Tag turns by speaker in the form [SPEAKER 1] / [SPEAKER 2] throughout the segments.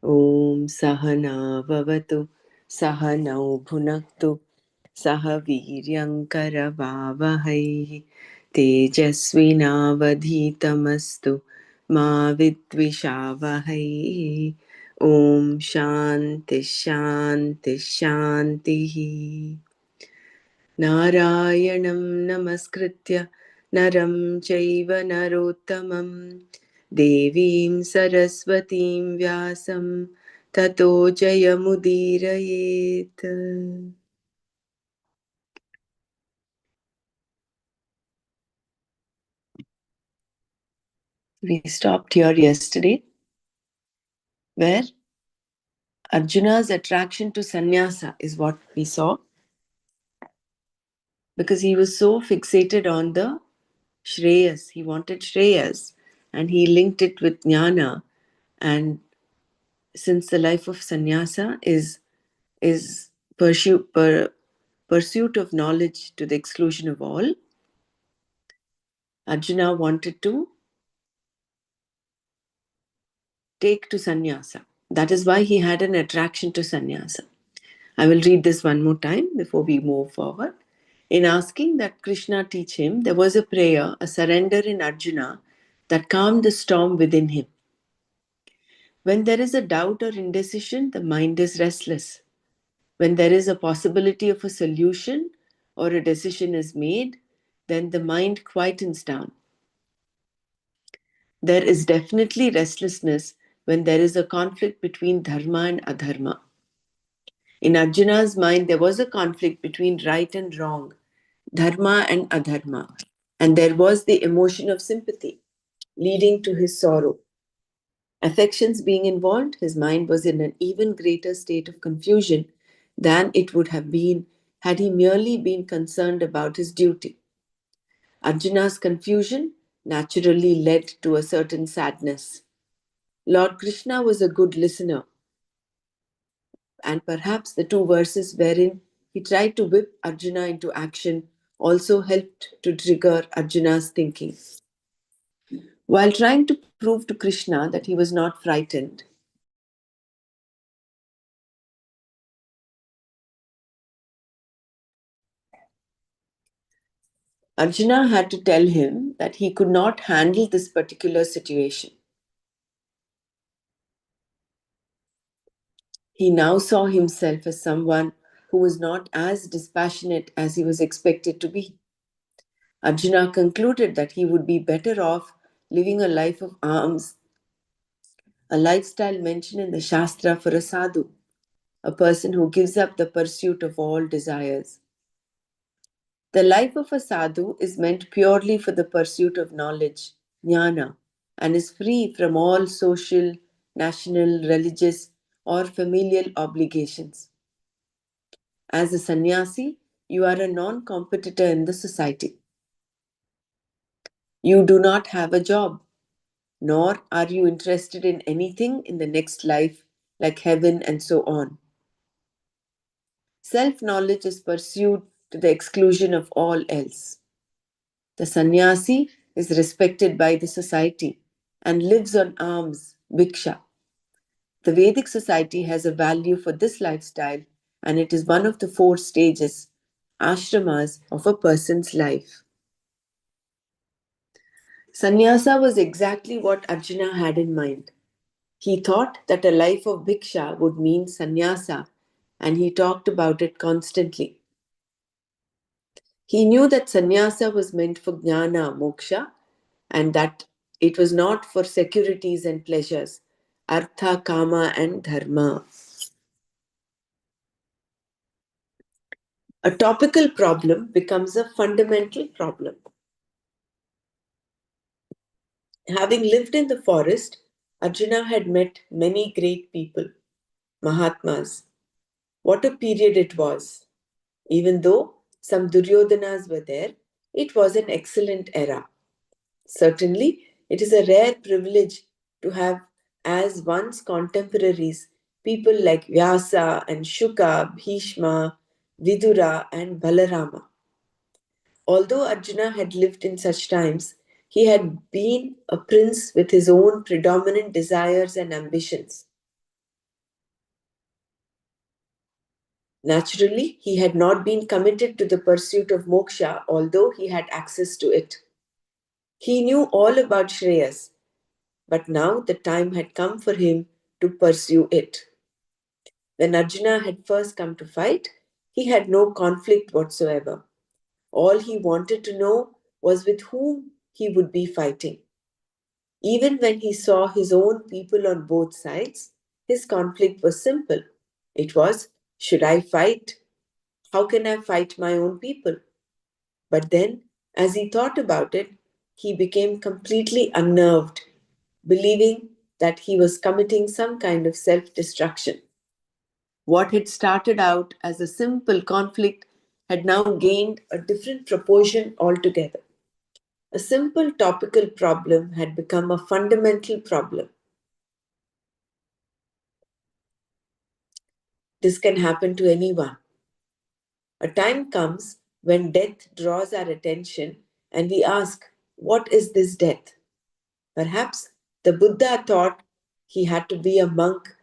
[SPEAKER 1] Om Sahana Vavatu Sahanau Bhunaktu Saha Viryankara Vavahai Tejasvinavadhitamastu Ma Vidvishavahai. Om Shanti Shanti Shanti. Narayanam Namaskritya Naram Chaiva Narottamam Devim Saraswatim Vyasam Tato Jayamudirayet. We stopped here yesterday, where Arjuna's attraction to sannyasa is what we saw, because he was so fixated on the Shreyas. He wanted Shreyas and he linked it with jnana. And since the life of sannyasa is pursuit of knowledge to the exclusion of all, Arjuna wanted to take to sannyasa. That is why he had an attraction to sannyasa. I will read this one more time before we move forward. In asking that Krishna teach him, there was a prayer, a surrender in Arjuna that calmed the storm within him. When there is a doubt or indecision, the mind is restless. When there is a possibility of a solution or a decision is made, then the mind quietens down. There is definitely restlessness when there is a conflict between dharma and adharma. In Arjuna's mind, there was a conflict between right and wrong, dharma and adharma, and there was the emotion of sympathy leading to his sorrow. Affections being involved, his mind was in an even greater state of confusion than it would have been had he merely been concerned about his duty. Arjuna's confusion naturally led to a certain sadness. Lord Krishna was a good listener, and perhaps the two verses wherein he tried to whip Arjuna into action also helped to trigger Arjuna's thinking. While trying to prove to Krishna that he was not frightened, Arjuna had to tell him that he could not handle this particular situation. He now saw himself as someone who was not as dispassionate as he was expected to be. Arjuna concluded that he would be better off living a life of alms, a lifestyle mentioned in the Shastra for a sadhu, a person who gives up the pursuit of all desires. The life of a sadhu is meant purely for the pursuit of knowledge, jnana, and is free from all social, national, religious, or familial obligations. As a sannyasi, you are a non competitor in the society. You do not have a job, nor are you interested in anything in the next life like heaven and so on. Self knowledge is pursued to the exclusion of all else. The sannyasi is respected by the society and lives on alms, bhiksha. The Vedic society has a value for this lifestyle, and it is one of the four stages, ashramas, of a person's life. Sannyasa was exactly what Arjuna had in mind. He thought that a life of bhiksha would mean sannyasa, and he talked about it constantly. He knew that sannyasa was meant for jnana, moksha, and that it was not for securities and pleasures, artha, kama, and dharma. A topical problem becomes a fundamental problem. Having lived in the forest, Arjuna had met many great people, Mahatmas. What a period it was! Even though some Duryodhanas were there, it was an excellent era. Certainly, it is a rare privilege to have as one's contemporaries people like Vyasa and Shuka, Bhishma, Vidura, and Balarama. Although Arjuna had lived in such times, he had been a prince with his own predominant desires and ambitions. Naturally, he had not been committed to the pursuit of moksha, although he had access to it. He knew all about Shreyas, but now the time had come for him to pursue it. When Arjuna had first come to fight, he had no conflict whatsoever. All he wanted to know was with whom he would be fighting. Even when he saw his own people on both sides, his conflict was simple. It was, should I fight? How can I fight my own people? But then, as he thought about it, he became completely unnerved, believing that he was committing some kind of self destruction. What had started out as a simple conflict had now gained a different proportion altogether. A simple topical problem had become a fundamental problem. This can happen to anyone. A time comes when death draws our attention and we ask, what is this death? Perhaps the Buddha thought he had to be a monk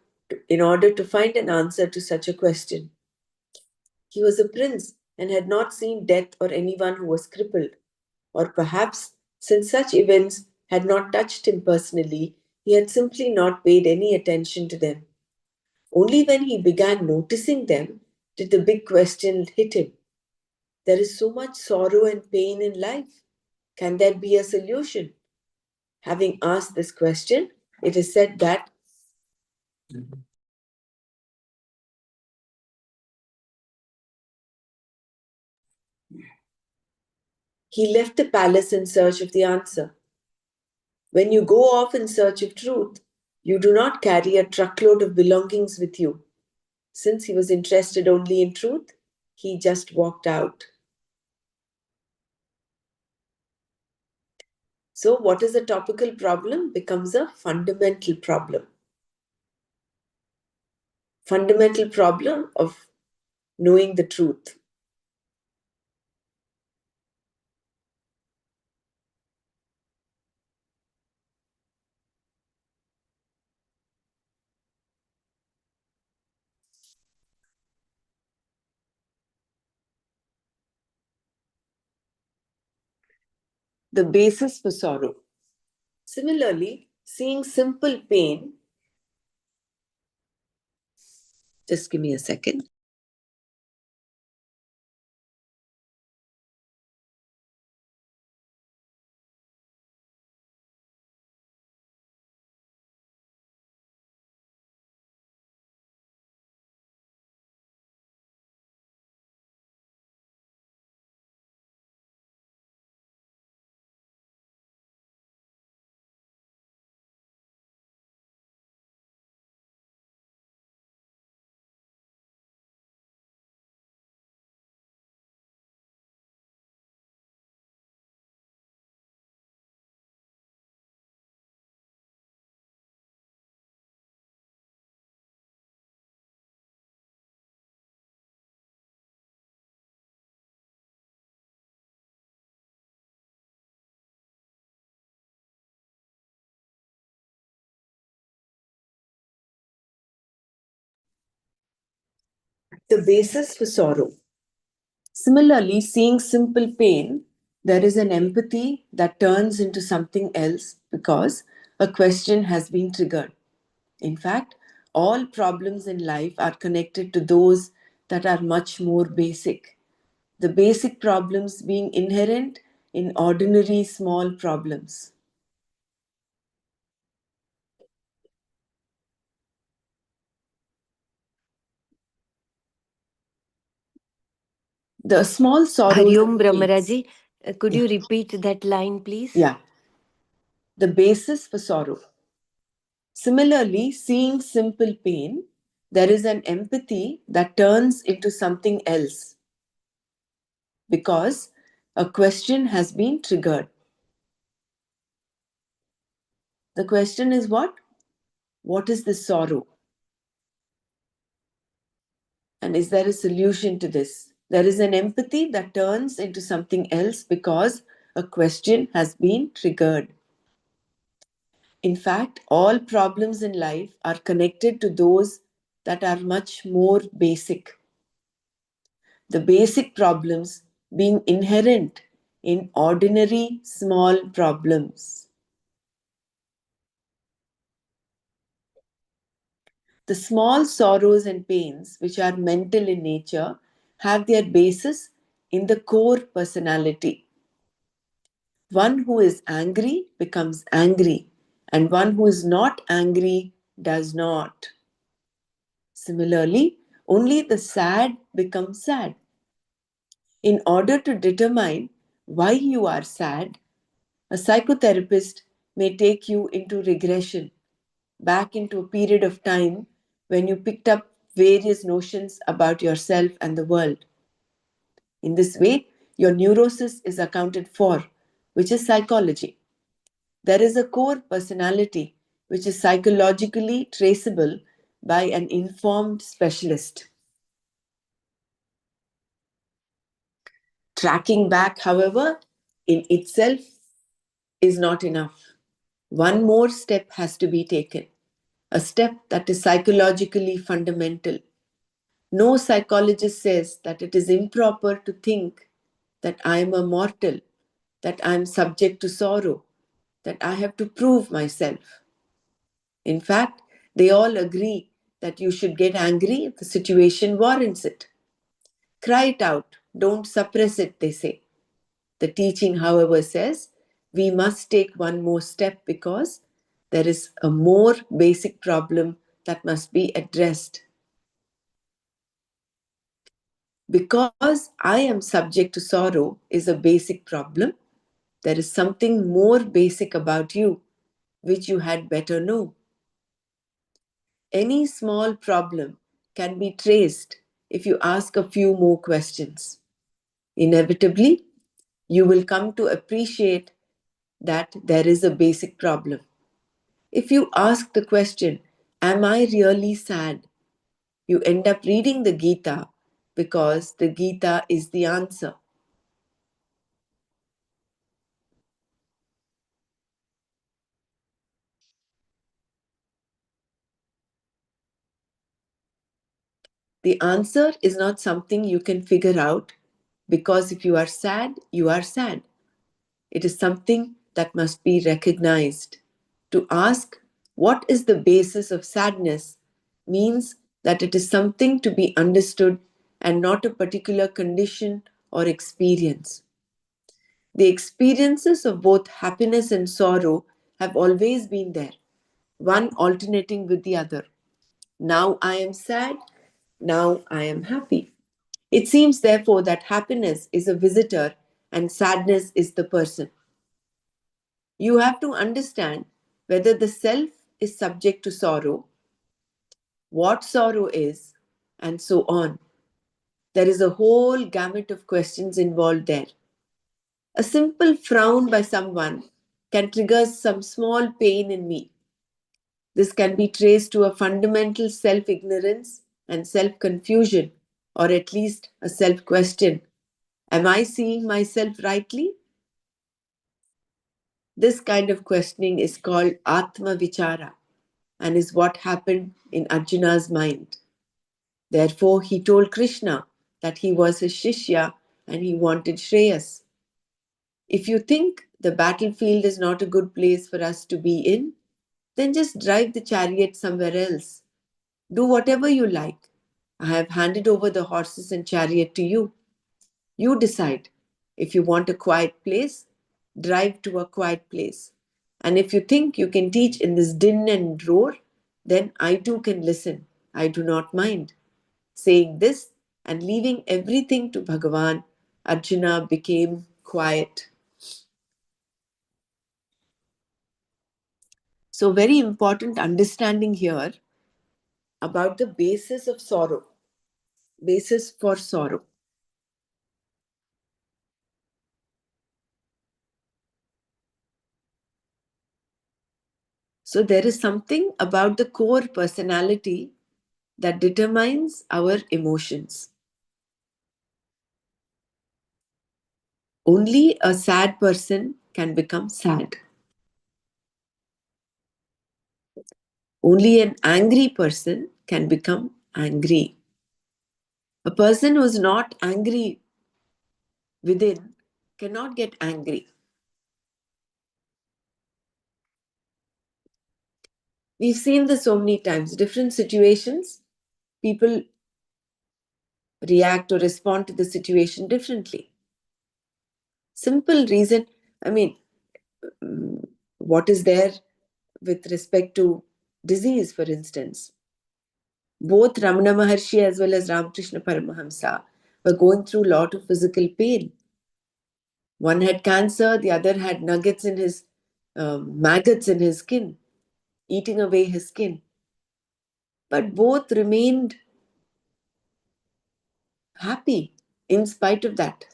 [SPEAKER 1] in order to find an answer to such a question. He was a prince and had not seen death or anyone who was crippled. Or perhaps, since such events had not touched him personally, he had simply not paid any attention to them. Only when he began noticing them did the big question hit him. There is so much sorrow and pain in life. Can there be a solution? Having asked this question, it is said that he left the palace in search of the answer. When you go off in search of truth, you do not carry a truckload of belongings with you. Since he was interested only in truth, he just walked out. So, what is a topical problem becomes a fundamental problem. Fundamental problem of knowing the truth. The basis for sorrow. Similarly, seeing simple pain, just give me a second. The basis for sorrow. Similarly, seeing simple pain, there is an empathy that turns into something else because a question has been triggered. In fact, all problems in life are connected to those that are much more basic. The basic problems being inherent in ordinary small problems. The small sorrows
[SPEAKER 2] Hariom
[SPEAKER 1] and pains.
[SPEAKER 2] Brahmaraji, could
[SPEAKER 1] Yeah.
[SPEAKER 2] you repeat that line, please?
[SPEAKER 1] Yeah. The basis for sorrow. Similarly, seeing simple pain, There is an empathy that turns into something else because a question has been triggered. The question is what? What is this sorrow? And is there a solution to this? There is an empathy that turns into something else because a question has been triggered. In fact, all problems in life are connected to those that are much more basic. The basic problems being inherent in ordinary small problems. The small sorrows and pains, which are mental in nature, have their basis in the core personality. One who is angry becomes angry, and one who is not angry does not. Similarly, only the sad become sad. In order to determine why you are sad, a psychotherapist may take you into regression, back into a period of time when you picked up various notions about yourself and the world. In this way, your neurosis is accounted for, which is psychology. There is a core personality which is psychologically traceable by an informed specialist. Tracking back, however, in itself is not enough. One more step has to be taken, a step that is psychologically fundamental. No psychologist says that it is improper to think that I am a mortal, that I am subject to sorrow, that I have to prove myself. In fact, they all agree that you should get angry if the situation warrants it. Cry it out, don't suppress it, they say. The teaching, however, says we must take one more step because there is a more basic problem that must be addressed. Because I am subject to sorrow is a basic problem. There is something more basic about you which you had better know. Any small problem can be traced if you ask a few more questions. Inevitably, you will come to appreciate that there is a basic problem. If you ask the question, am I really sad? You end up reading the Gita because the Gita is the answer. The answer is not something you can figure out because if you are sad, you are sad. It is something that must be recognized. To ask what is the basis of sadness means that it is something to be understood and not a particular condition or experience. The experiences of both happiness and sorrow have always been there, one alternating with the other. Now I am sad, now I am happy. It seems, therefore, that happiness is a visitor and sadness is the person. You have to understand whether the self is subject to sorrow, what sorrow is, and so on. There is a whole gamut of questions involved there. A simple frown by someone can trigger some small pain in me. This can be traced to a fundamental self ignorance and self confusion, or at least a self question. Am I seeing myself rightly? This kind of questioning is called Atma Vichara and is what happened in Arjuna's mind. Therefore, he told Krishna that he was his Shishya and he wanted Shreyas. If you think the battlefield is not a good place for us to be in, then just drive the chariot somewhere else. Do whatever you like. I have handed over the horses and chariot to you. You decide. If you want a quiet place, drive to a quiet place. And if you think you can teach in this din and roar, then I too can listen. I do not mind. Saying this and leaving everything to Bhagavan, Arjuna became quiet. So, very important understanding here about the basis of sorrow, basis for sorrow. So there is something about the core personality that determines our emotions. Only a sad person can become sad. Only an angry person can become angry. A person who is not angry within cannot get angry. We've seen this so many times. Different situations, people react or respond to the situation differently. Simple reason, I mean, what is there with respect to disease, for instance? Both Ramana Maharshi as well as Ramakrishna Paramahamsa were going through a lot of physical pain. One had cancer, the other had nuggets in his, maggots in his skin, eating away his skin. But both remained happy in spite of that.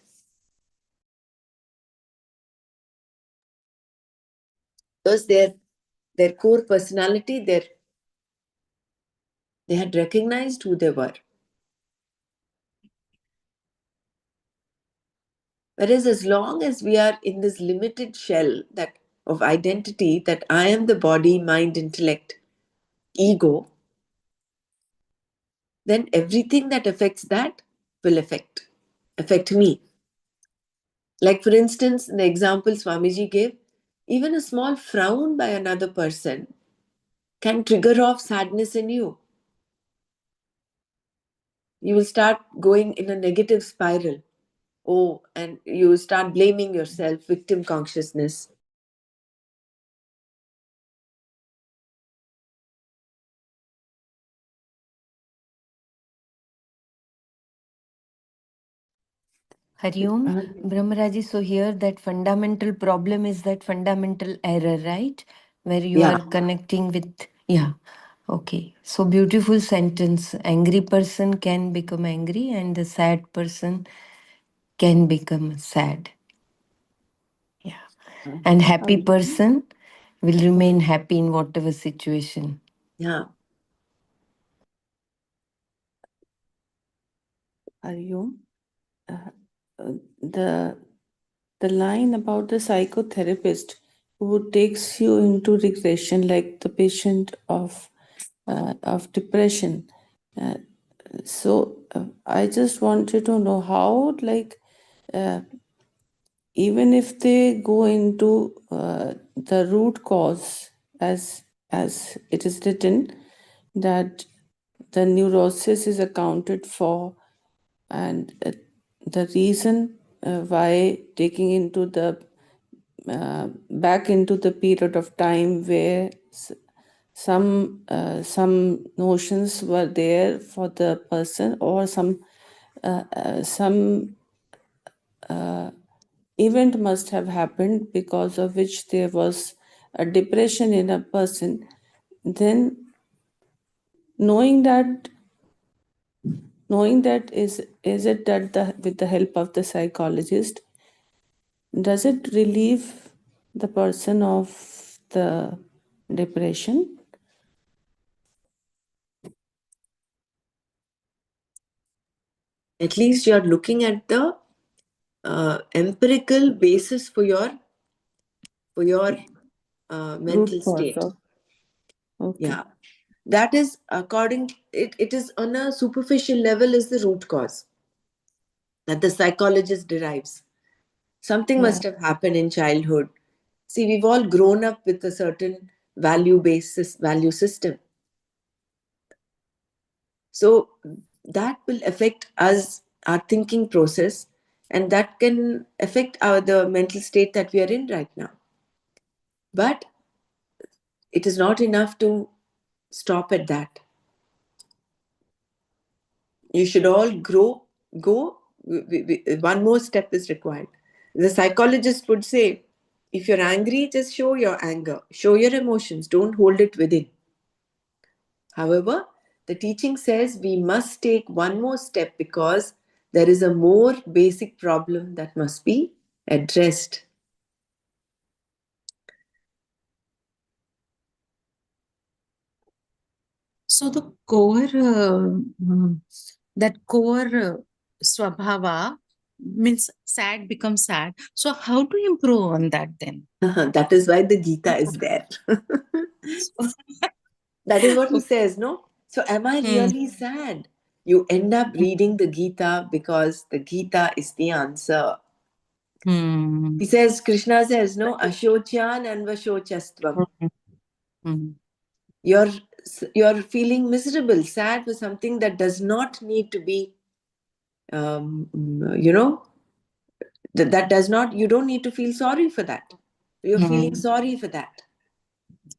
[SPEAKER 1] Because their core personality, they had recognized who they were. Whereas as long as we are in this limited shell that of identity, that I am the body, mind, intellect, ego, then everything that affects that will affect me. Like for instance, in the example Swamiji gave, even a small frown by another person can trigger off sadness in you. You will start going in a negative spiral. Oh, and you start blaming yourself, victim consciousness.
[SPEAKER 2] Hariom, Brahmaraji, so here that fundamental problem is that fundamental error, right? Where you
[SPEAKER 1] Yeah,
[SPEAKER 2] are connecting with, yeah. Okay. So beautiful sentence. Angry person can become angry and the sad person can become sad. Yeah. And happy person will remain happy in whatever situation.
[SPEAKER 1] yeah.
[SPEAKER 3] Are you? Uh, the line about the psychotherapist who takes you into regression, like the patient of depression. Uh, I just wanted to know how, like, uh, even if they go into the root cause, as it is written, that the neurosis is accounted for, and the reason why taking into the back into the period of time where some notions were there for the person, or some event must have happened because of which there was a depression in a person, then knowing that is it that with the help of the psychologist, does it relieve the person of the depression?
[SPEAKER 1] At least you're looking at the empirical basis for your
[SPEAKER 3] Root
[SPEAKER 1] mental
[SPEAKER 3] cause
[SPEAKER 1] state.
[SPEAKER 3] of, okay.
[SPEAKER 1] Yeah, that is according. It is on a superficial level is the root cause that the psychologist derives. Something
[SPEAKER 3] Yeah.
[SPEAKER 1] must have happened in childhood. See, we've all grown up with a certain value system. So that will affect us, our thinking process, and that can affect our the mental state that we are in right now. But it is not enough to stop at that. You should all go. One more step is required. The psychologist would say, if you're angry, just show your anger, show your emotions, don't hold it within. However, The teaching says we must take one more step because there is a more basic problem that must be addressed.
[SPEAKER 4] So the core, that core swabhava means sad becomes sad. So how to improve on that then?
[SPEAKER 1] That is why the Gita is there.
[SPEAKER 4] So,
[SPEAKER 1] That is what he
[SPEAKER 4] okay.
[SPEAKER 1] says, no? So, am I
[SPEAKER 4] Hmm.
[SPEAKER 1] really sad? You end up reading the Gita because the Gita is the answer.
[SPEAKER 4] Hmm.
[SPEAKER 1] He says, Krishna says, no, Ashochan and Vashochastvam.
[SPEAKER 4] Hmm. Hmm.
[SPEAKER 1] You're, you're feeling miserable, sad for something that does not need to be, you know, that does not, you don't need to feel sorry for that. You're feeling
[SPEAKER 4] Hmm.
[SPEAKER 1] sorry for that.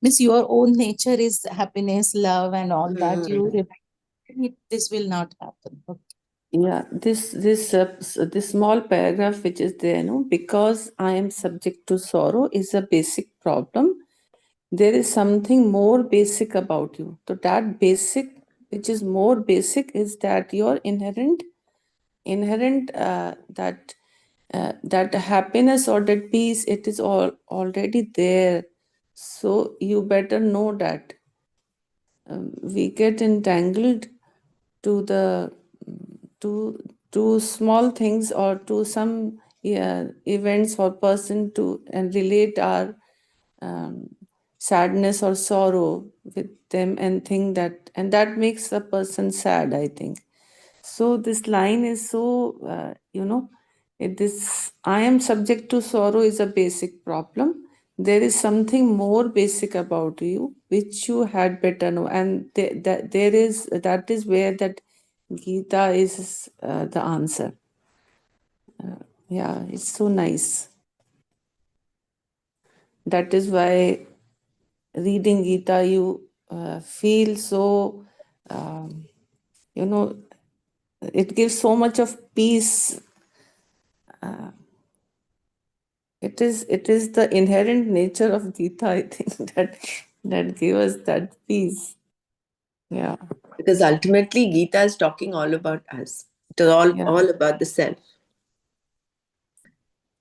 [SPEAKER 4] Means your own nature is happiness, love, and all that. You
[SPEAKER 1] Hmm.
[SPEAKER 4] remind it, this will not happen. Okay.
[SPEAKER 3] Yeah, this small paragraph which is there, no, because I am subject to sorrow is a basic problem. There is something more basic about you. So that basic, which is more basic, is that your inherent that happiness or that peace, it is all already there. So you better know that. We get entangled to the to to small things or to some, yeah, events or person to and relate our um, sadness or sorrow with them and think that, and that makes a person sad, I think. So this line is so, this I am subject to sorrow is a basic problem. There is something more basic about you which you had better know, and that is where that Gita is the answer. Yeah, it's so nice. That is why reading Gita, you feel so, um, you know, it gives so much of peace. It is the inherent nature of Gita, I think, that gave us that peace. Yeah,
[SPEAKER 1] Because ultimately, Gita is talking all about us. It is
[SPEAKER 3] yeah,
[SPEAKER 1] all about the self.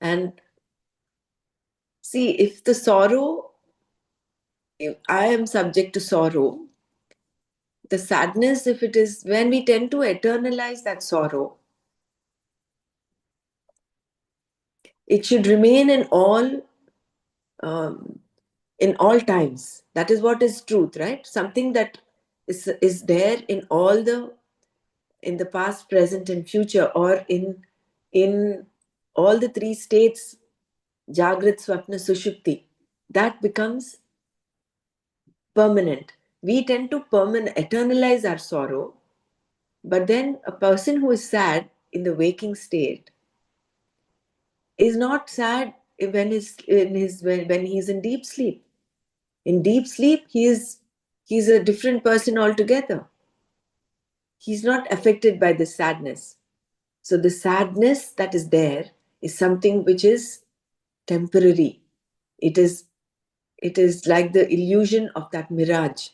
[SPEAKER 1] And see, if the sorrow, if I am subject to sorrow, the sadness, if it is when we tend to eternalize that sorrow, it should remain um, in all times. That is what is truth, right? Something that is there in the past, present, and future, or in all the three states, Jagrat, Swapna, Sushupti. That becomes permanent. We tend to eternalize our sorrow, but then a person who is sad in the waking state is not sad when he's in deep sleep. In deep sleep, he's a different person altogether. He's not affected by the sadness. So the sadness that is there is something which is temporary. It is it is like the illusion of that mirage,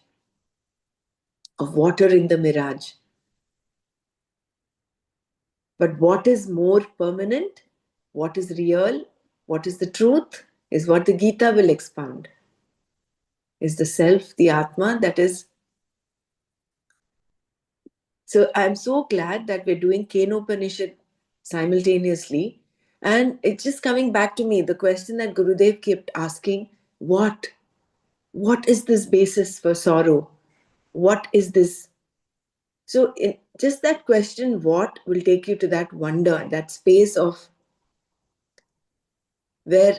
[SPEAKER 1] of water in the mirage. But what is more permanent, what is real, what is the truth, is what the Gita will expound. Is the self, the Atma, that is. So I'm so glad that we're doing Kenopanishad simultaneously. And it's just coming back to me, the question that Gurudev kept asking, what? What is this basis for sorrow? What is this? So just that question, what, will take you to that wonder, that space of where,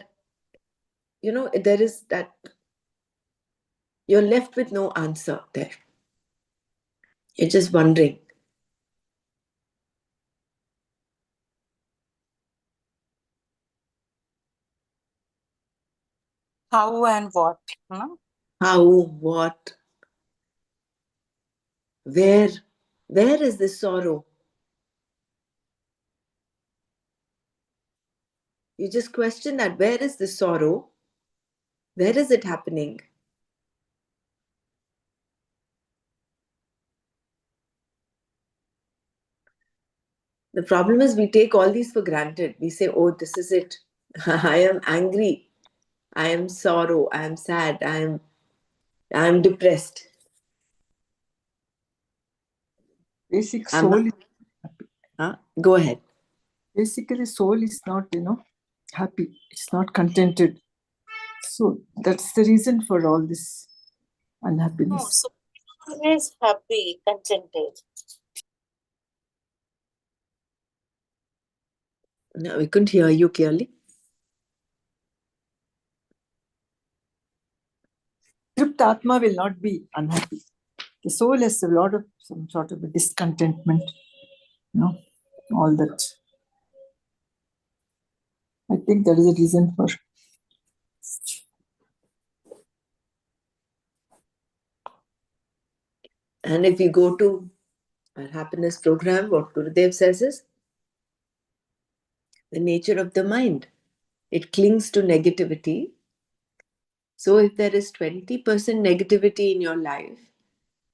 [SPEAKER 1] there is that, you're left with no answer there. You're just wondering.
[SPEAKER 4] How and what? No?
[SPEAKER 1] How, what, where? Where is this sorrow? You just question that. Where is this sorrow? Where is it happening? The problem is we take all these for granted. We say, oh, this is it. I am angry. I am sorrow. I am sad. I am depressed.
[SPEAKER 5] Basic
[SPEAKER 1] Am
[SPEAKER 5] soul,
[SPEAKER 1] Go ahead.
[SPEAKER 5] basically soul is not, happy. It's not contented. So that's the reason for all this
[SPEAKER 4] No,
[SPEAKER 5] unhappiness.
[SPEAKER 4] so always happy, contented.
[SPEAKER 1] No, we couldn't hear you clearly.
[SPEAKER 5] Tript Atma will not be unhappy. The soul has a lot of some sort of a discontentment, all that. I think that is the reason for.
[SPEAKER 1] And if we go to our happiness program, what Gurudev says is the nature of the mind. It clings to negativity. So if there is 20% negativity in your life,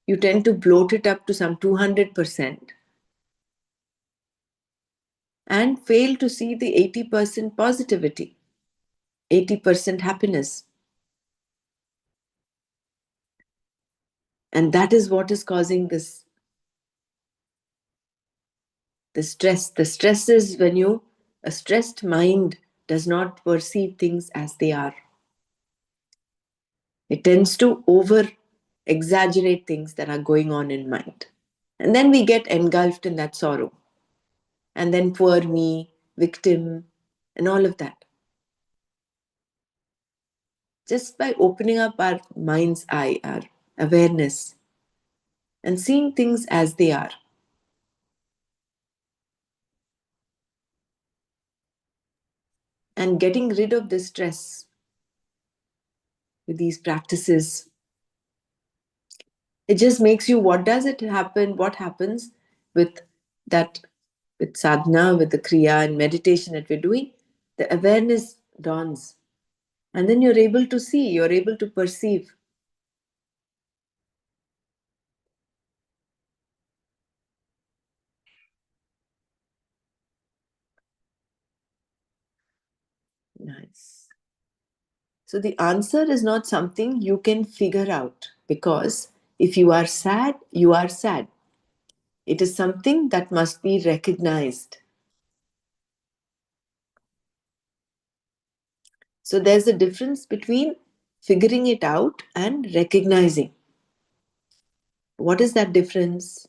[SPEAKER 1] you tend to bloat it up to some 200% and fail to see the 80% positivity, 80% happiness. And that is what is causing this the stress. The stress is when a stressed mind does not perceive things as they are. It tends to over exaggerate things that are going on in mind. And then we get engulfed in that sorrow. And then poor me, victim, and all of that. Just by opening up our mind's eye, our awareness, and seeing things as they are, and getting rid of the stress with these practices, it just makes you, what does it happen? What happens with that, with sadhana, with the kriya and meditation that we're doing? The awareness dawns. And then you're able to see, you're able to perceive. Nice. So the answer is not something you can figure out, because if you are sad, you are sad. It is something that must be recognized. So there's a difference between figuring it out and recognizing. What is that difference?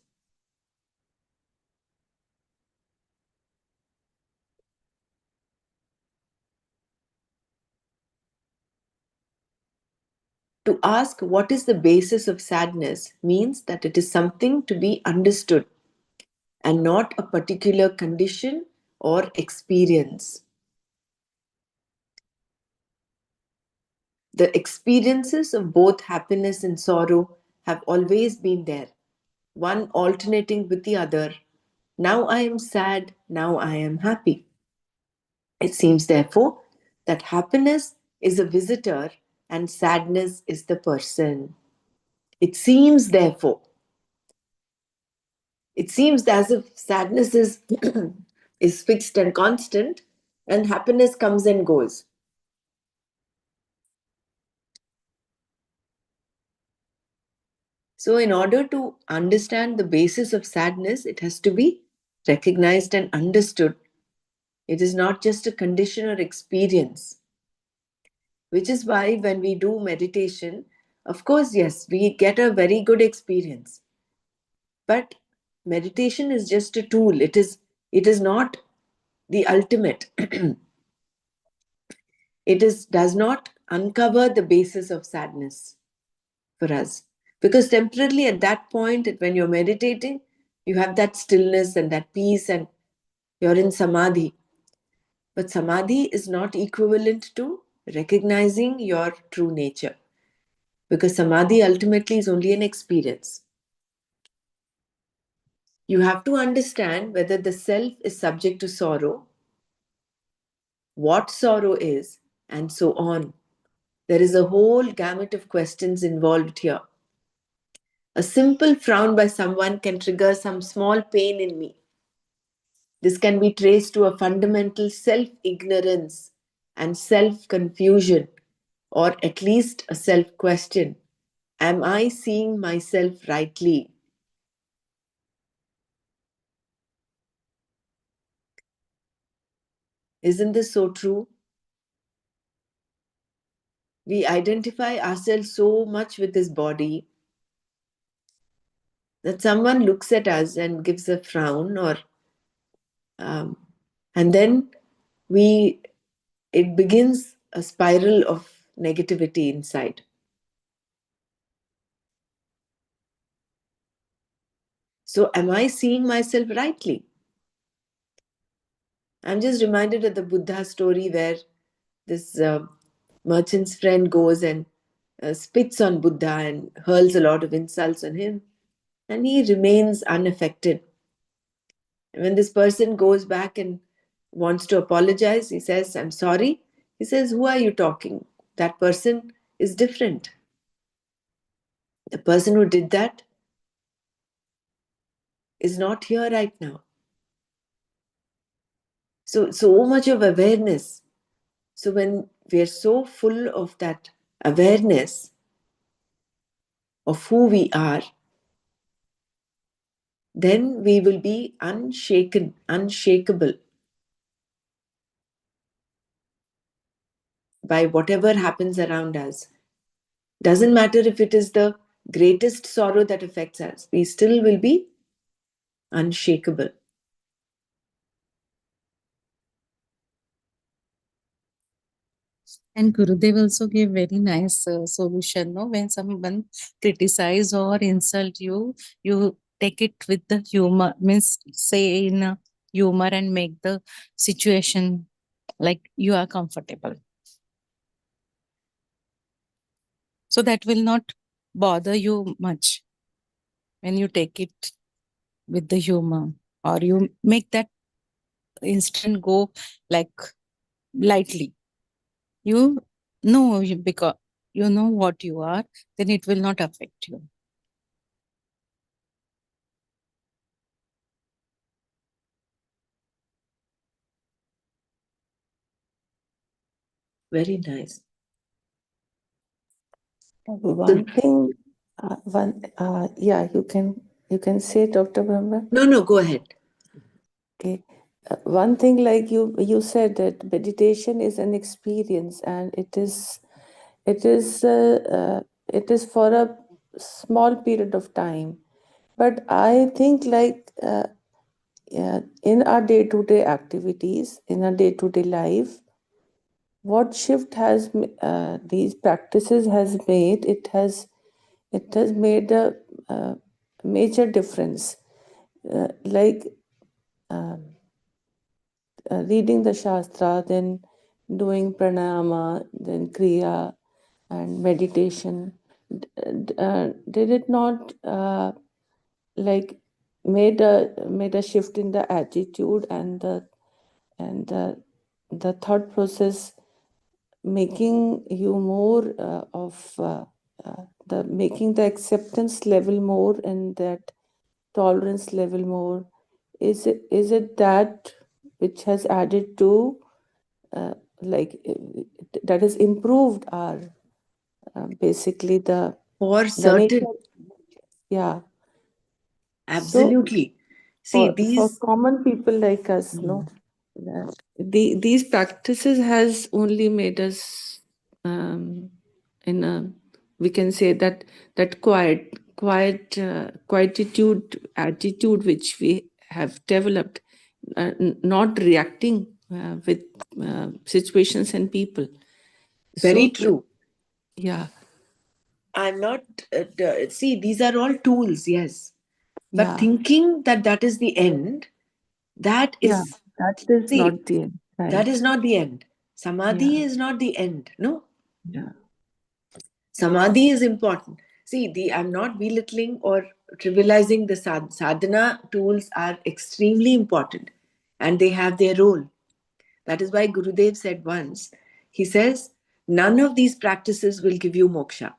[SPEAKER 1] To ask what is the basis of sadness means that it is something to be understood and not a particular condition or experience. The experiences of both happiness and sorrow have always been there, one alternating with the other. Now I am sad, now I am happy. It seems, therefore, that happiness is a visitor and sadness is the person. It seems, therefore, it seems as if sadness is, is fixed and constant, and happiness comes and goes. So, in order to understand the basis of sadness, it has to be recognized and understood. It is not just a condition or experience, which is why when we do meditation, of course, yes, we get a very good experience. But meditation is just a tool. It is not the ultimate. Does not uncover the basis of sadness for us. Because temporarily at that point, when you're meditating, you have that stillness and that peace and you're in samadhi. But samadhi is not equivalent to recognizing your true nature. Because samadhi ultimately is only an experience. You have to understand whether the self is subject to sorrow, what sorrow is, and so on. There is a whole gamut of questions involved here. A simple frown by someone can trigger some small pain in me. This can be traced to a fundamental self ignorance and self confusion, or at least a self question. Am I seeing myself rightly? Isn't this so true? We identify ourselves so much with this body that someone looks at us and gives a frown, or um, and then we it begins a spiral of negativity inside. So am I seeing myself rightly? I'm just reminded of the Buddha story where this merchant's friend goes and spits on Buddha and hurls a lot of insults on him, and he remains unaffected. And when this person goes back and wants to apologize, he says, I'm sorry. He says, who are you talking? That person is different. The person who did that is not here right now. So much of awareness. So when we are so full of that awareness of who we are, then we will be unshaken, unshakable by whatever happens around us. Doesn't matter if it is the greatest sorrow that affects us, we still will be unshakable.
[SPEAKER 4] And Gurudev also gave very nice solution. No, when someone criticize or insult you, you take it with the humor. Means say in a humor and make the situation like you are comfortable. So that will not bother you much when you take it with the humor, or you make that instant go like lightly. You know because you know what you are, then it will not affect you.
[SPEAKER 1] Very nice.
[SPEAKER 3] One thing, yeah, you can say, Dr. Brahma.
[SPEAKER 1] No, go ahead.
[SPEAKER 3] Okay. One thing, like you said, that meditation is an experience, and it is for a small period of time. But I think, like, in our day-to-day activities, in our day-to-day life, what shift has these practices has made? It has made a major difference. Like. Reading the Shastra, then doing pranayama, then kriya and meditation. Did it not like made a shift in the attitude and the thought process, making you more of the making the acceptance level more and that tolerance level more? Is it that which has added to uh, like that has improved our basically
[SPEAKER 1] For
[SPEAKER 3] the
[SPEAKER 1] certain,
[SPEAKER 3] nature? Yeah. So
[SPEAKER 1] absolutely. See,
[SPEAKER 3] for
[SPEAKER 1] these
[SPEAKER 3] common people like us, no, these practices has only made us in a, we can say that quietitude attitude which we have developed, not reacting with situations and people.
[SPEAKER 1] very
[SPEAKER 3] So
[SPEAKER 1] true.
[SPEAKER 3] yeah,
[SPEAKER 1] I'm not, see, these are all tools, yes. But
[SPEAKER 3] yeah,
[SPEAKER 1] thinking that that is the end, that
[SPEAKER 3] yeah,
[SPEAKER 1] is,
[SPEAKER 3] that is
[SPEAKER 1] see,
[SPEAKER 3] not the end,
[SPEAKER 1] that is
[SPEAKER 3] right?
[SPEAKER 1] not the end.
[SPEAKER 3] Yeah,
[SPEAKER 1] Samadhi is not the end, no?
[SPEAKER 3] yeah,
[SPEAKER 1] Samadhi is important. See, I'm not belittling or trivializing the sadhana tools are extremely important and they have their role. That is why Gurudev said once, he says, none of these practices will give you moksha.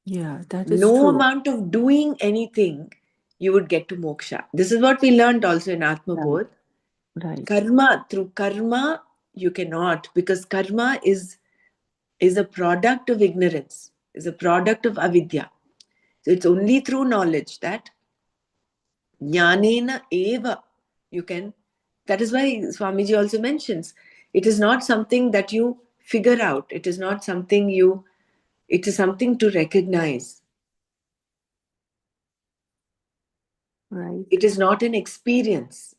[SPEAKER 3] yeah, that is
[SPEAKER 1] No
[SPEAKER 3] true.
[SPEAKER 1] amount of doing anything you would get to moksha. This is what we learned also in Atma
[SPEAKER 3] Right.
[SPEAKER 1] Bodh.
[SPEAKER 3] Right.
[SPEAKER 1] Karma, through karma, you cannot, because karma is a product of ignorance, is a product of avidya. So it's only through knowledge that jnanena eva you can. That is why Swamiji also mentions it is not something that you figure out. It is not something you. It is something to recognize.
[SPEAKER 3] Right.
[SPEAKER 1] It is not an experience.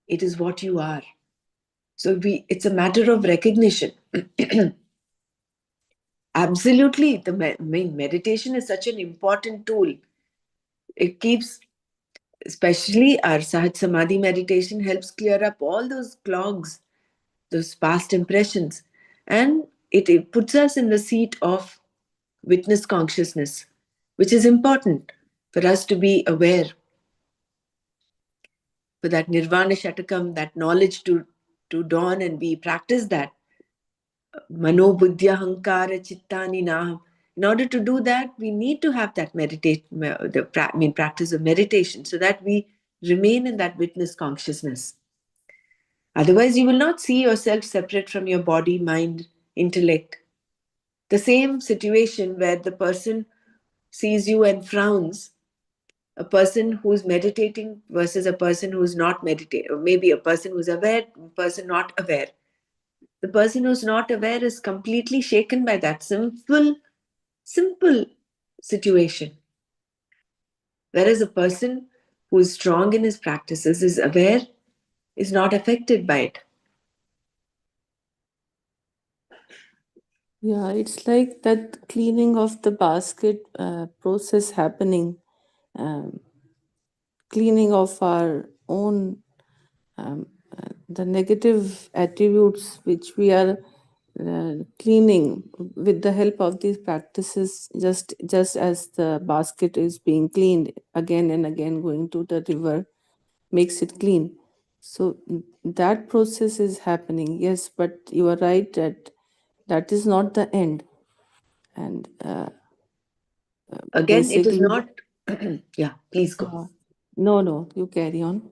[SPEAKER 1] It is what you are. So it's a matter of recognition. Absolutely, meditation is such an important tool. It keeps, especially our Sahaj Samadhi meditation, helps clear up all those clogs, those past impressions, and it puts us in the seat of witness consciousness, which is important for us to be aware, for that nirvana shatakam, that knowledge to dawn, and we practice that. Mano buddhya hankara chittani naham. In order to do that, we need to have that practice of meditation, so that we remain in that witness consciousness. Otherwise, you will not see yourself separate from your body, mind, intellect. The same situation where the person sees you and frowns, a person who's meditating versus a person who's not meditating, or maybe a person who's aware, a person not aware. The person who's not aware is completely shaken by that simple situation. Whereas a person who is strong in his practices, is aware, is not affected by it.
[SPEAKER 3] Yeah, it's like that cleaning of the basket process happening, um, cleaning of our own the negative attributes which we are cleaning with the help of these practices, just as the basket is being cleaned again and again, going to the river makes it clean. So that process is happening, yes, but you are right that that is not the end. And
[SPEAKER 1] Again, it is
[SPEAKER 3] basically,
[SPEAKER 1] not. Yeah, please go.
[SPEAKER 3] no, you carry on.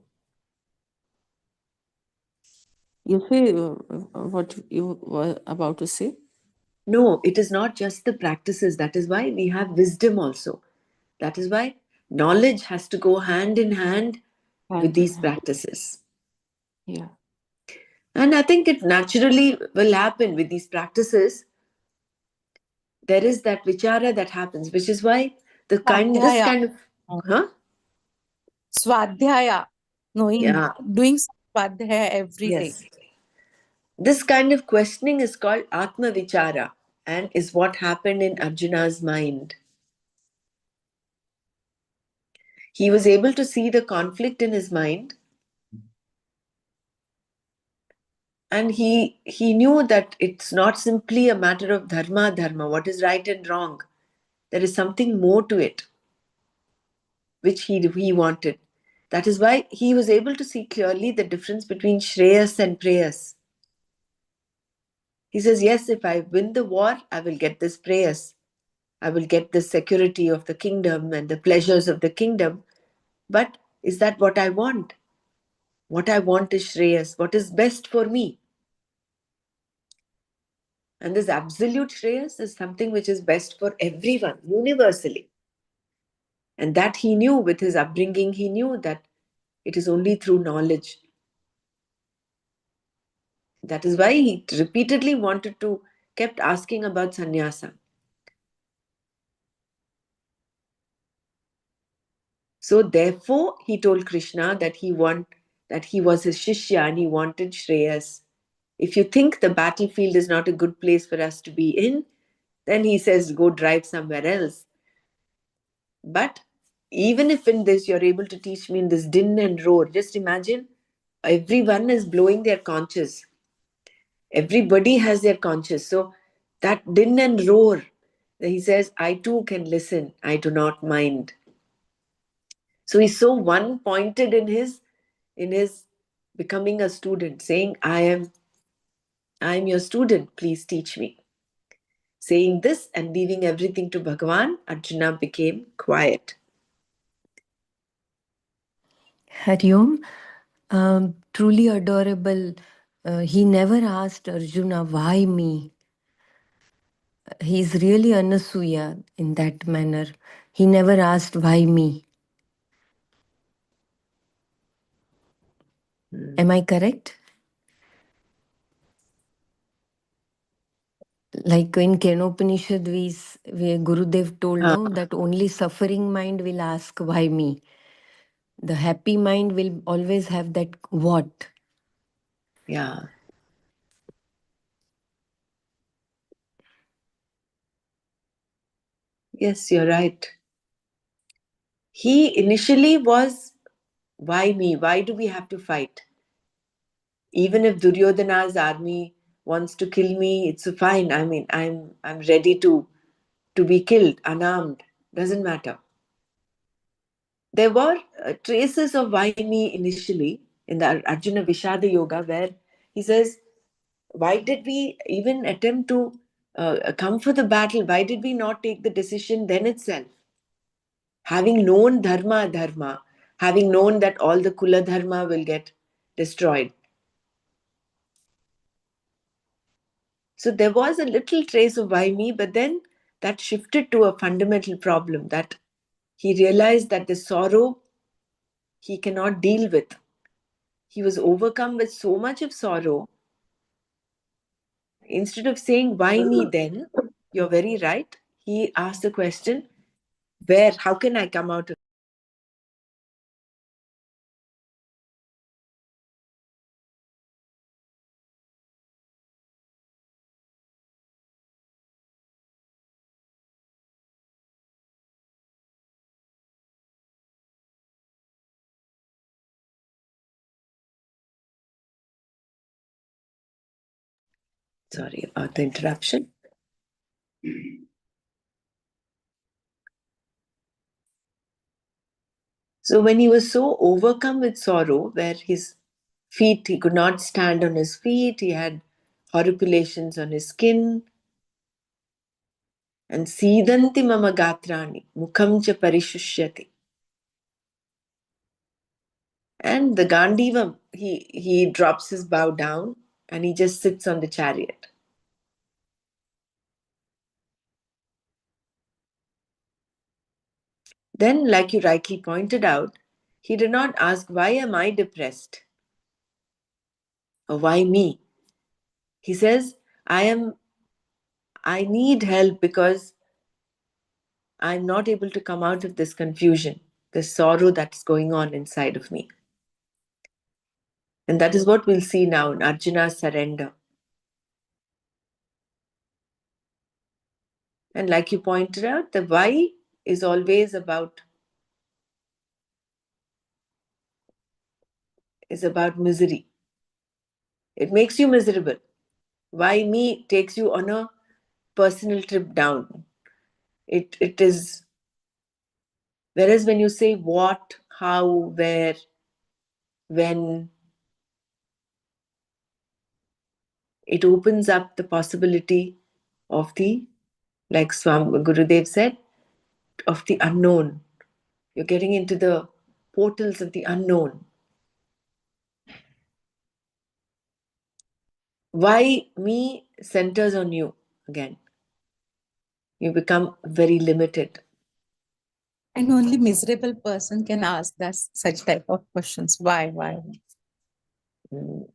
[SPEAKER 3] You say what you were about to say.
[SPEAKER 1] No, it is not just the practices. That is why we have wisdom also. That is why knowledge has to go hand in hand with
[SPEAKER 3] Hand in
[SPEAKER 1] these
[SPEAKER 3] hand.
[SPEAKER 1] practices.
[SPEAKER 3] Yeah.
[SPEAKER 1] And I think it naturally will happen with these practices. There is that vichara that happens, which is why this
[SPEAKER 4] Swadhyaya.
[SPEAKER 1] kind of, huh?
[SPEAKER 4] Swadhyaya. Knowing,
[SPEAKER 1] Yeah,
[SPEAKER 4] doing swadhyaya every day.
[SPEAKER 1] yes. This kind of questioning is called Atma Vichara and is what happened in Arjuna's mind. He was able to see the conflict in his mind, and he knew that it's not simply a matter of dharma, what is right and wrong. There is something more to it, which he wanted. That is why he was able to see clearly the difference between Shreyas and Preyas. He says, yes, if I win the war, I will get this Preyas. I will get the security of the kingdom and the pleasures of the kingdom. But is that what I want? What I want is Shreyas, what is best for me. And this absolute Shreyas is something which is best for everyone, universally. And that he knew with his upbringing, he knew that it is only through knowledge. That is why he repeatedly kept asking about sannyasa. So therefore, he told Krishna that that he was his shishya and he wanted Shreyas. If you think the battlefield is not a good place for us to be in, then he says, go drive somewhere else. But even if in this you're able to teach me in this din and roar, just imagine everyone is blowing their conches. Everybody has their conscience. So that din and roar, he says, I too can listen. I do not mind. So he's so one pointed in his becoming a student, saying, I am your student, please teach me. Saying this and leaving everything to Bhagavan, Arjuna became quiet.
[SPEAKER 2] Hariom, truly adorable. He never asked Arjuna, why me? He's really Anasuya in that manner. He never asked, why me? Am I correct? Like in Kenopanishad, Gurudev told no, that only suffering mind will ask, why me? The happy mind will always have that what.
[SPEAKER 1] Yeah. Yes, you're right. He initially was, why me? Why do we have to fight? Even if Duryodhana's army wants to kill me, it's fine. I mean, I'm ready to be killed, unarmed. Doesn't matter. There were traces of why me initially in the Arjuna Vishada Yoga, where he says, why did we even attempt to come for the battle? Why did we not take the decision then itself? Having known dharma, having known that all the kula dharma will get destroyed. So there was a little trace of why me, but then that shifted to a fundamental problem that he realized that the sorrow he cannot deal with. He was overcome with so much of sorrow. Instead of saying, why me then? You're very right. He asked the question, how can I come out of Sorry about the interruption. So when he was so overcome with sorrow, where his feet, he could not stand on his feet, he had horripilation on his skin, and Sidanti mama gatrani, mukham cha parishusyati. And the Gandivam, he drops his bow down and he just sits on the chariot. Then, like you rightly pointed out, he did not ask, why am I depressed? Or why me? He says, I need help because I'm not able to come out of this confusion, this sorrow that's going on inside of me. And that is what we'll see now in Arjuna's surrender. And like you pointed out, the why is always about misery. It makes you miserable. Why me takes you on a personal trip down. It is, whereas when you say what, how, where, when, it opens up the possibility of the, like Swami Gurudev said, of the unknown. You're getting into the portals of the unknown. Why me centers on you again. You become very limited.
[SPEAKER 4] And only miserable person can ask that such type of questions. Why?
[SPEAKER 1] Mm.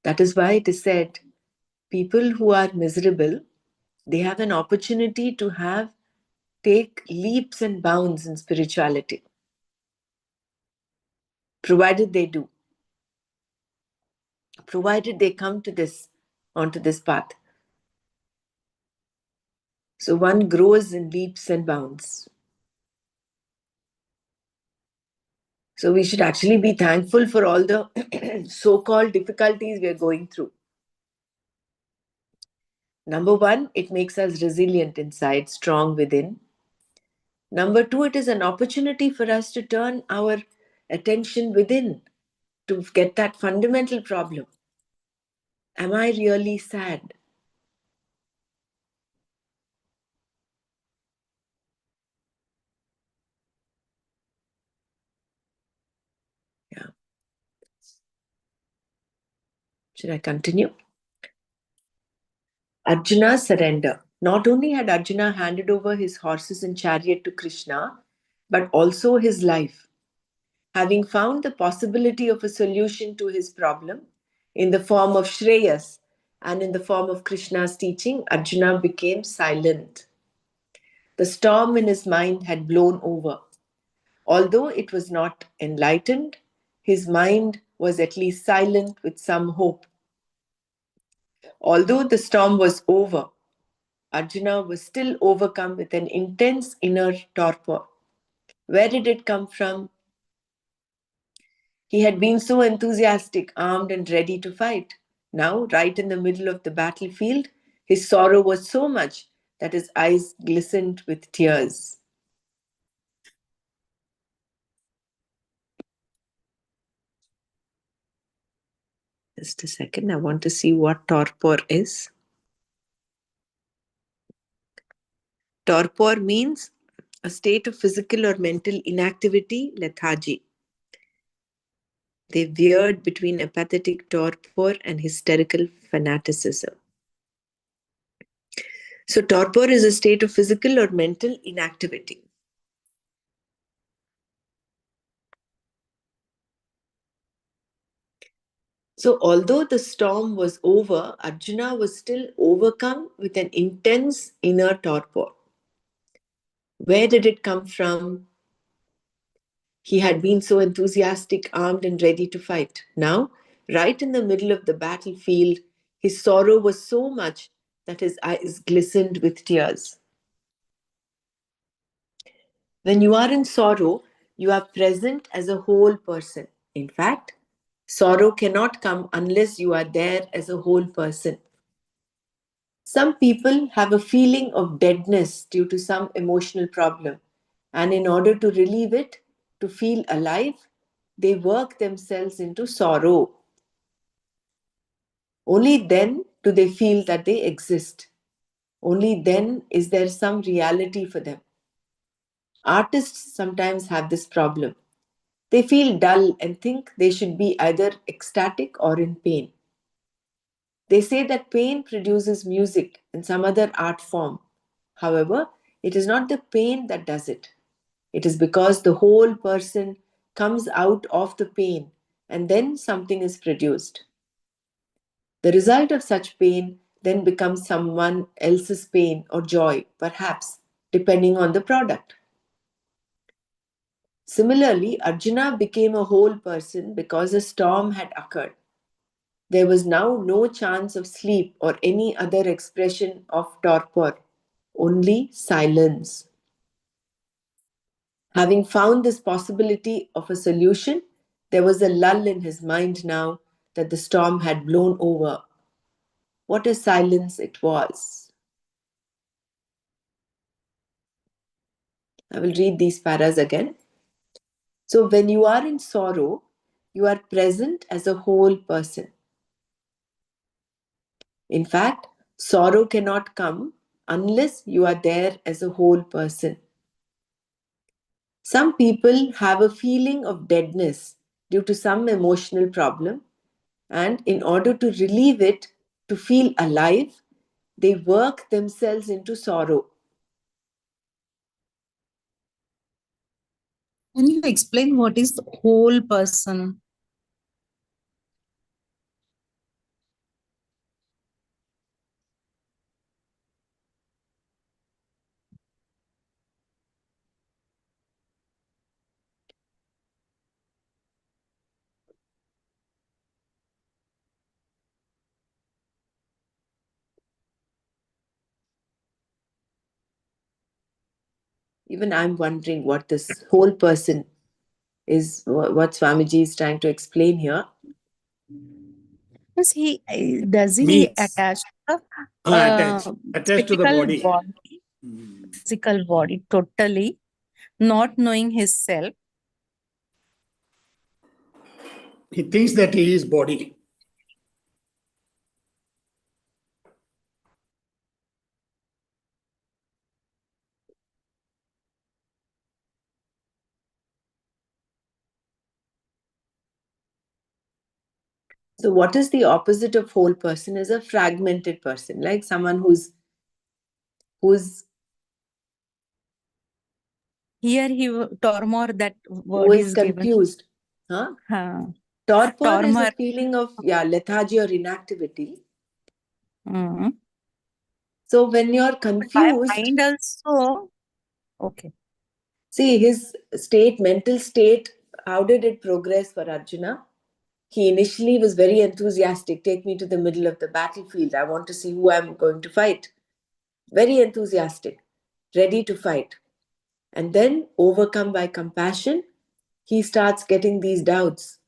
[SPEAKER 1] That is why it is said, people who are miserable, they have an opportunity to take leaps and bounds in spirituality, provided they do, provided they come onto this path. So one grows in leaps and bounds. So we should actually be thankful for all the so-called difficulties we are going through. Number one, it makes us resilient inside, strong within. Number two, it is an opportunity for us to turn our attention within, to get that fundamental problem. Am I really sad? Should I continue? Arjuna's surrender. Not only had Arjuna handed over his horses and chariot to Krishna, but also his life. Having found the possibility of a solution to his problem in the form of Shreyas and in the form of Krishna's teaching, Arjuna became silent. The storm in his mind had blown over. Although it was not enlightened, his mind was at least silent with some hope. Although the storm was over, Arjuna was still overcome with an intense inner torpor. Where did it come from? He had been so enthusiastic, armed, and ready to fight. Now, right in the middle of the battlefield, his sorrow was so much that his eyes glistened with tears. Just a second, I want to see what torpor is. Torpor means a state of physical or mental inactivity, lethargy. They veered between apathetic torpor and hysterical fanaticism. So, torpor is a state of physical or mental inactivity. So, although the storm was over, Arjuna was still overcome with an intense inner torpor. Where did it come from? He had been so enthusiastic, armed, and ready to fight. Now, right in the middle of the battlefield, his sorrow was so much that his eyes glistened with tears. When you are in sorrow, you are present as a whole person. In fact, sorrow cannot come unless you are there as a whole person. Some people have a feeling of deadness due to some emotional problem, and in order to relieve it, to feel alive, they work themselves into sorrow. Only then do they feel that they exist. Only then is there some reality for them. Artists sometimes have this problem. They feel dull and think they should be either ecstatic or in pain. They say that pain produces music and some other art form. However, it is not the pain that does it. It is because the whole person comes out of the pain and then something is produced. The result of such pain then becomes someone else's pain or joy, perhaps, depending on the product. Similarly, Arjuna became a whole person because a storm had occurred. There was now no chance of sleep or any other expression of torpor, only silence. Having found this possibility of a solution, there was a lull in his mind now that the storm had blown over. What a silence it was. I will read these paras again. So, when you are in sorrow, you are present as a whole person. In fact, sorrow cannot come unless you are there as a whole person. Some people have a feeling of deadness due to some emotional problem, and in order to relieve it, to feel alive, they work themselves into sorrow.
[SPEAKER 4] Can you explain what is the whole person?
[SPEAKER 1] Even I'm wondering what this whole person is, what Swamiji is trying to explain here.
[SPEAKER 4] Does he does he
[SPEAKER 6] Means
[SPEAKER 4] attach the
[SPEAKER 6] attached to the
[SPEAKER 4] physical
[SPEAKER 6] body.
[SPEAKER 4] body, physical body totally, not knowing his self?
[SPEAKER 6] He thinks that he is body.
[SPEAKER 1] So what is the opposite of whole person? Is a fragmented person, like someone who's
[SPEAKER 4] Here tormor, that
[SPEAKER 1] who
[SPEAKER 4] word
[SPEAKER 1] is
[SPEAKER 4] is given.
[SPEAKER 1] confused. Huh?
[SPEAKER 4] Huh.
[SPEAKER 1] Torpor is a
[SPEAKER 4] Tormor.
[SPEAKER 1] feeling of lethargy or inactivity.
[SPEAKER 4] Mm.
[SPEAKER 1] So when you're
[SPEAKER 4] But by
[SPEAKER 1] confused,
[SPEAKER 4] mind also. Okay.
[SPEAKER 1] see his mental state, how did it progress for Arjuna? He initially was very enthusiastic. Take me to the middle of the battlefield. I want to see who I'm going to fight. Very enthusiastic, ready to fight. And then, overcome by compassion, he starts getting these doubts.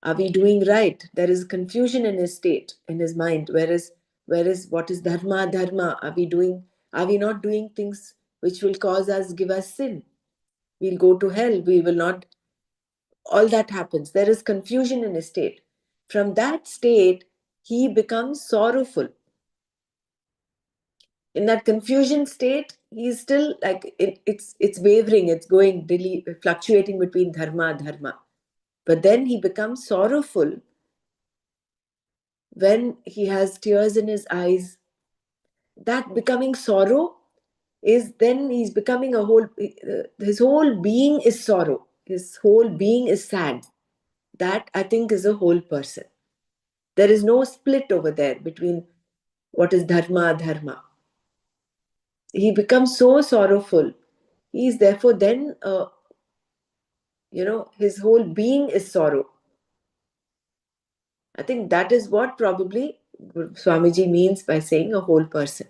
[SPEAKER 1] Are we doing right? There is confusion in his state, in his mind. Where is what is dharma, dharma? Are we not doing things which will give us sin? We'll go to hell. We will not. All that happens. There is confusion in his state. From that state, he becomes sorrowful. In that confusion state, he's still like it's wavering, it's going really fluctuating between dharma. But then he becomes sorrowful when he has tears in his eyes. That becoming sorrow is then he's becoming his whole being is sorrow. His whole being is sad. That I think is a whole person. There is no split over there between what is dharma. He becomes so sorrowful. He is therefore then, his whole being is sorrow. I think that is what probably Swamiji means by saying a whole person.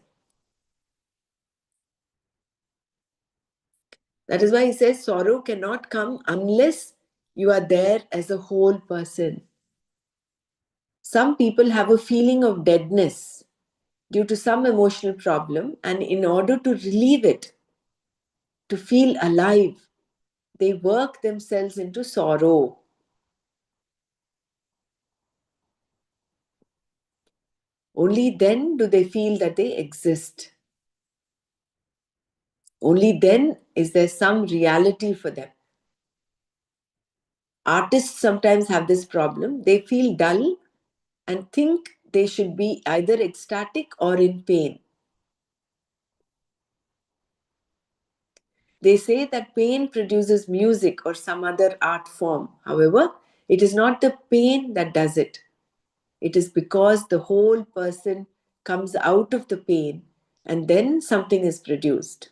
[SPEAKER 1] That is why he says sorrow cannot come unless you are there as a whole person. Some people have a feeling of deadness due to some emotional problem, and in order to relieve it, to feel alive, they work themselves into sorrow. Only then do they feel that they exist. Only then is there some reality for them. Artists sometimes have this problem. They feel dull and think they should be either ecstatic or in pain. They say that pain produces music or some other art form. However, it is not the pain that does it. It is because the whole person comes out of the pain and then something is produced.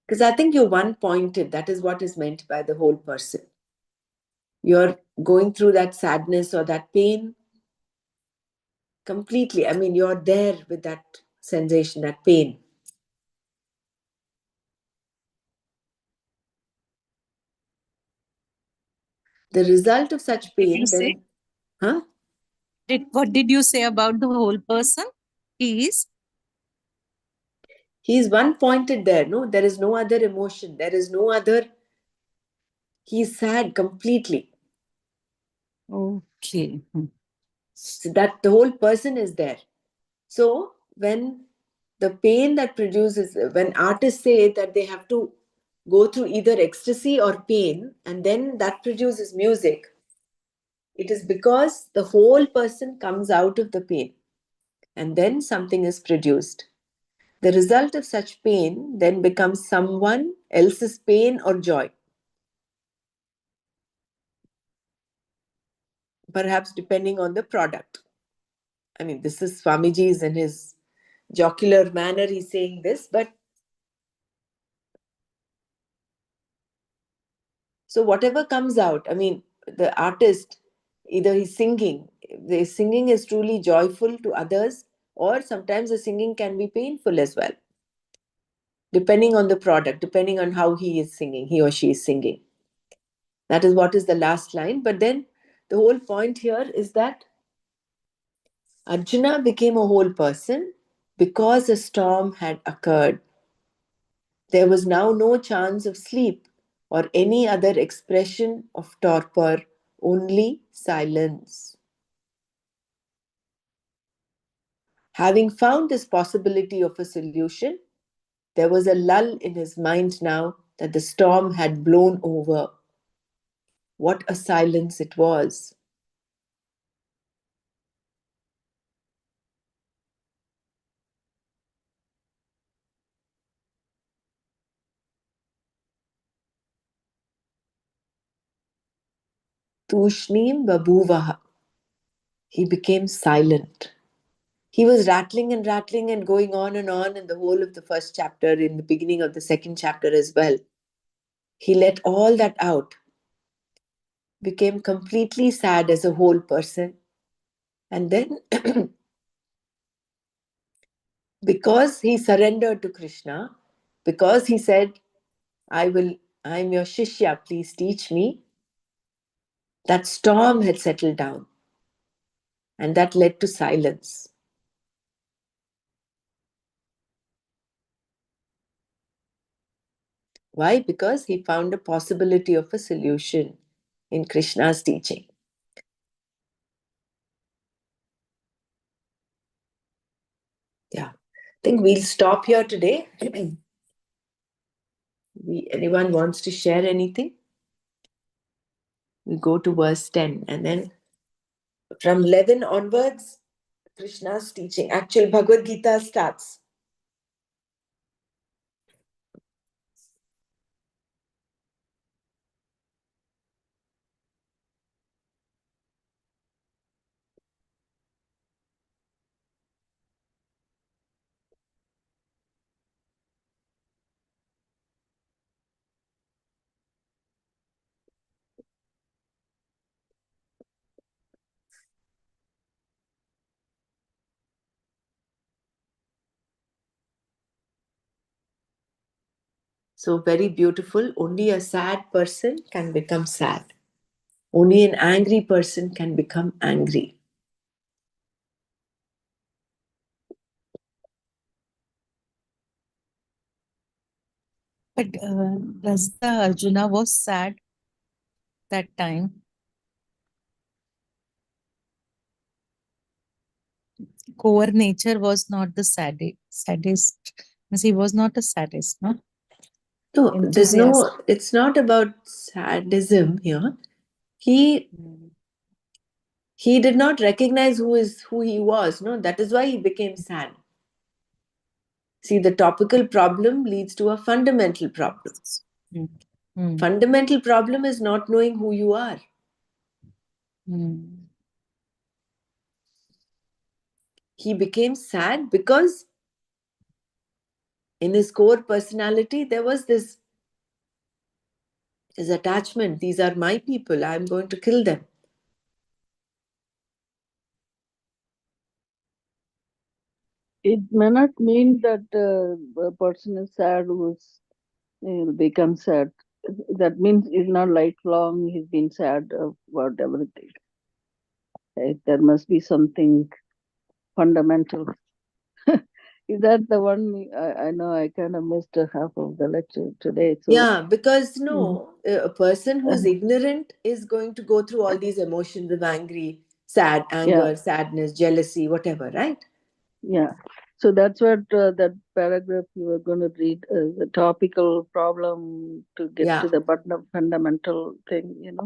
[SPEAKER 1] Because I think you're one pointed. That is what is meant by the whole person. You're going through that sadness or that pain completely. I mean, you're there with that sensation, that pain. The result of such
[SPEAKER 4] Did you
[SPEAKER 1] pain
[SPEAKER 4] say?
[SPEAKER 1] then, huh?
[SPEAKER 4] What did you say about the whole person? He is.
[SPEAKER 1] He's one pointed there. No, there is no other emotion. There is no other. He's sad completely.
[SPEAKER 4] Okay.
[SPEAKER 1] So that the whole person is there. So when the pain that produces, when artists say that they have to go through either ecstasy or pain, and then that produces music, it is because the whole person comes out of the pain and then something is produced. The result of such pain then becomes someone else's pain or joy, perhaps depending on the product. I mean, this is Swamiji's in his jocular manner, he's saying this, but so whatever comes out, I mean, the artist, either he's singing, the singing is truly joyful to others, or sometimes the singing can be painful as well, depending on the product, depending on how he is singing, he or she is singing. That is what is the last line. But then the whole point here is that Arjuna became a whole person because a storm had occurred. There was now no chance of sleep or any other expression of torpor, only silence. Having found this possibility of a solution, there was a lull in his mind now that the storm had blown over. What a silence it was! Tushnim babuvaha. He became silent. He was rattling and going on and on in the whole of the first chapter, in the beginning of the second chapter as well. He let all that out, became completely sad as a whole person. And then, because he surrendered to Krishna, because he said, I'm your Shishya, please teach me, that storm had settled down. And that led to silence. Why? Because he found a possibility of a solution in Krishna's teaching. Yeah. I think we'll stop here today. Anyone wants to share anything? We go to verse 10, and then from 11 onwards, Krishna's teaching, actual Bhagavad Gita starts. So very beautiful. Only a sad person can become sad. Only an angry person can become angry.
[SPEAKER 4] But does the Arjuna was sad that time? Core nature was not the saddest. Means he was not a sadist, no?
[SPEAKER 1] No, there's
[SPEAKER 4] Enthusiast.
[SPEAKER 1] no, it's not about sadism here. He he did not recognize who he was. No, that is why he became sad. See, the topical problem leads to a fundamental problem.
[SPEAKER 4] Mm. Mm.
[SPEAKER 1] Fundamental problem is not knowing who you are.
[SPEAKER 4] Mm.
[SPEAKER 1] He became sad because in his core personality there was this attachment. These are my people. I'm going to kill them.
[SPEAKER 3] It may not mean that a person is sad who's will become sad. That means it's not lifelong he's been sad about everything. Right? There must be something fundamental. Is that the one? I know I kind of missed a half of the lecture today. So
[SPEAKER 1] Yeah, because
[SPEAKER 3] mm,
[SPEAKER 1] no, a person who is ignorant is going to go through all these emotions of angry, sad,
[SPEAKER 3] yeah,
[SPEAKER 1] anger, sadness, jealousy, whatever, right?
[SPEAKER 3] yeah. So that's what that paragraph you were going to read, the topical problem to get
[SPEAKER 1] Yeah,
[SPEAKER 3] to the button of fundamental thing.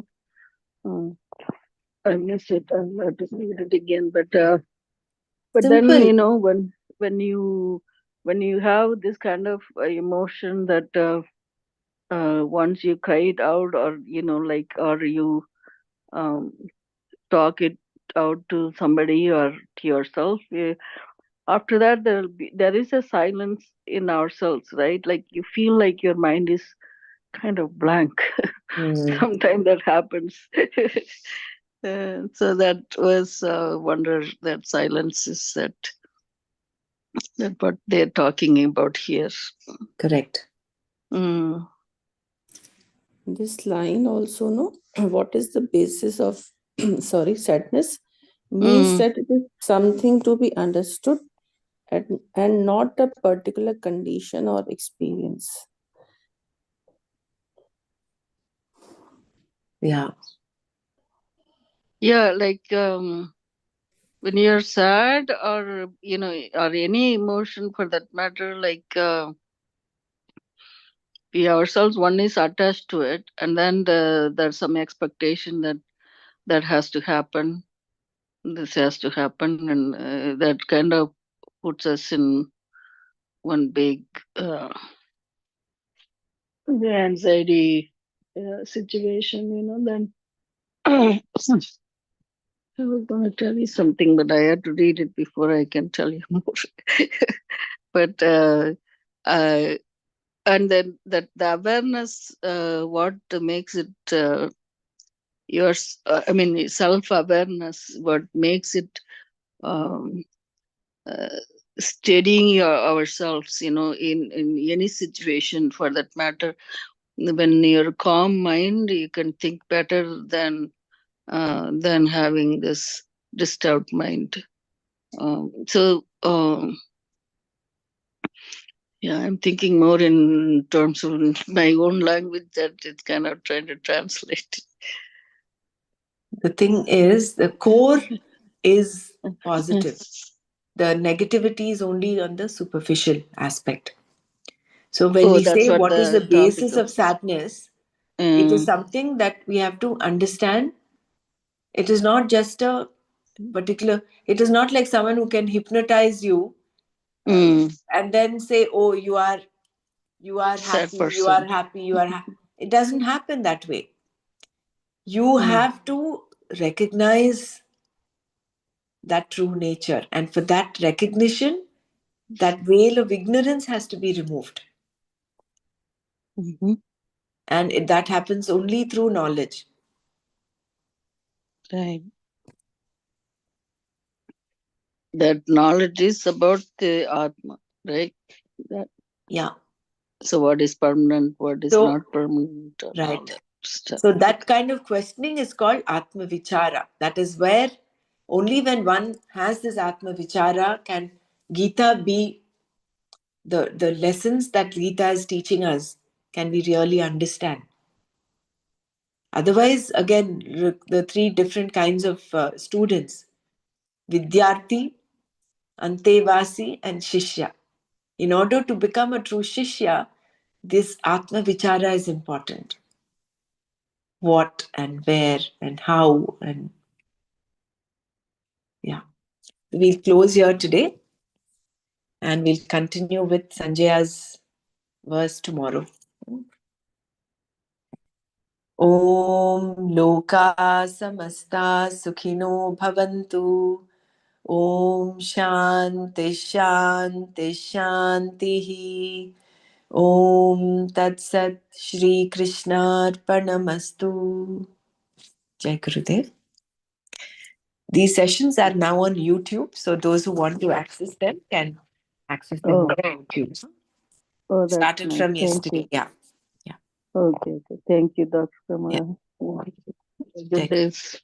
[SPEAKER 3] I missed it. I'll have to read it again. But then
[SPEAKER 1] simple.
[SPEAKER 3] when you have this kind of emotion that once you cry it out, or like, or you um, talk it out to somebody or to yourself, after that there is a silence in ourselves, right? Like you feel like your mind is kind of blank.
[SPEAKER 1] Hmm,
[SPEAKER 3] Sometimes that happens. So that was wonder, that silence is that what they're talking about here.
[SPEAKER 1] correct.
[SPEAKER 3] Mm.
[SPEAKER 7] This line also, no, what is the basis of sorry, sadness, means
[SPEAKER 3] Mm.
[SPEAKER 7] that it is something to be understood and not a particular condition or experience.
[SPEAKER 1] Yeah,
[SPEAKER 3] Yeah, like
[SPEAKER 8] when you're sad, or or any emotion for that matter, like we ourselves, one is attached to it, and then there's some expectation that that has to happen, this has to happen, and that kind of puts us in one big anxiety situation, then I was going to tell you something, but I had to read it before I can tell you more. But uh, and then that the awareness, what makes it yours, I mean, self-awareness, what makes it um, uh, steadying ourselves, in any situation for that matter. When you're calm mind, you can think better than having this disturbed mind. Yeah, I'm thinking more in terms of my own language that it's kind of trying to translate.
[SPEAKER 1] The thing is, the core is positive. The negativity is only on the superficial aspect. So when we
[SPEAKER 8] That's
[SPEAKER 1] say
[SPEAKER 8] what
[SPEAKER 1] what is the
[SPEAKER 8] the topic
[SPEAKER 1] basis
[SPEAKER 8] of.
[SPEAKER 1] of sadness, it is something that we have to understand. It is not just a particular, it is not like someone who can hypnotize you and then say, oh, you are
[SPEAKER 8] Sad
[SPEAKER 1] happy, you are
[SPEAKER 8] person.
[SPEAKER 1] happy, you are happy. It doesn't happen that way. You have to recognize that true nature. And for that recognition, that veil of ignorance has to be removed. And that happens only through knowledge.
[SPEAKER 8] Right. That knowledge is about the Atma, right?
[SPEAKER 1] Yeah.
[SPEAKER 8] So what is permanent, what is
[SPEAKER 1] So,
[SPEAKER 8] not permanent, and all
[SPEAKER 1] right.
[SPEAKER 8] that stuff.
[SPEAKER 1] So that kind of questioning is called Atma Vichara. That is where only when one has this Atma Vichara can Gita be the lessons that Gita is teaching us can we really understand. Otherwise, again, the three different kinds of students, Vidyarthi, Antevasi, and Shishya. In order to become a true Shishya, this Atma Vichara is important. What and where and how, and yeah. We'll close here today and we'll continue with Sanjaya's verse tomorrow. Om Loka Samasta Sukhino Bhavantu. Om Shanti Shanti Shanti. Om Tat Sat Shri Krishna Arpanamastu. Jai Gurudev. These sessions are now on YouTube, so those who want to access them can access them on YouTube.
[SPEAKER 8] Oh, that's
[SPEAKER 1] Started
[SPEAKER 8] nice.
[SPEAKER 1] from
[SPEAKER 8] Thank
[SPEAKER 1] yesterday.
[SPEAKER 8] you.
[SPEAKER 1] Yeah.
[SPEAKER 8] Okay. Thank you, Dr. Kamara.
[SPEAKER 1] Yeah.
[SPEAKER 8] Good days.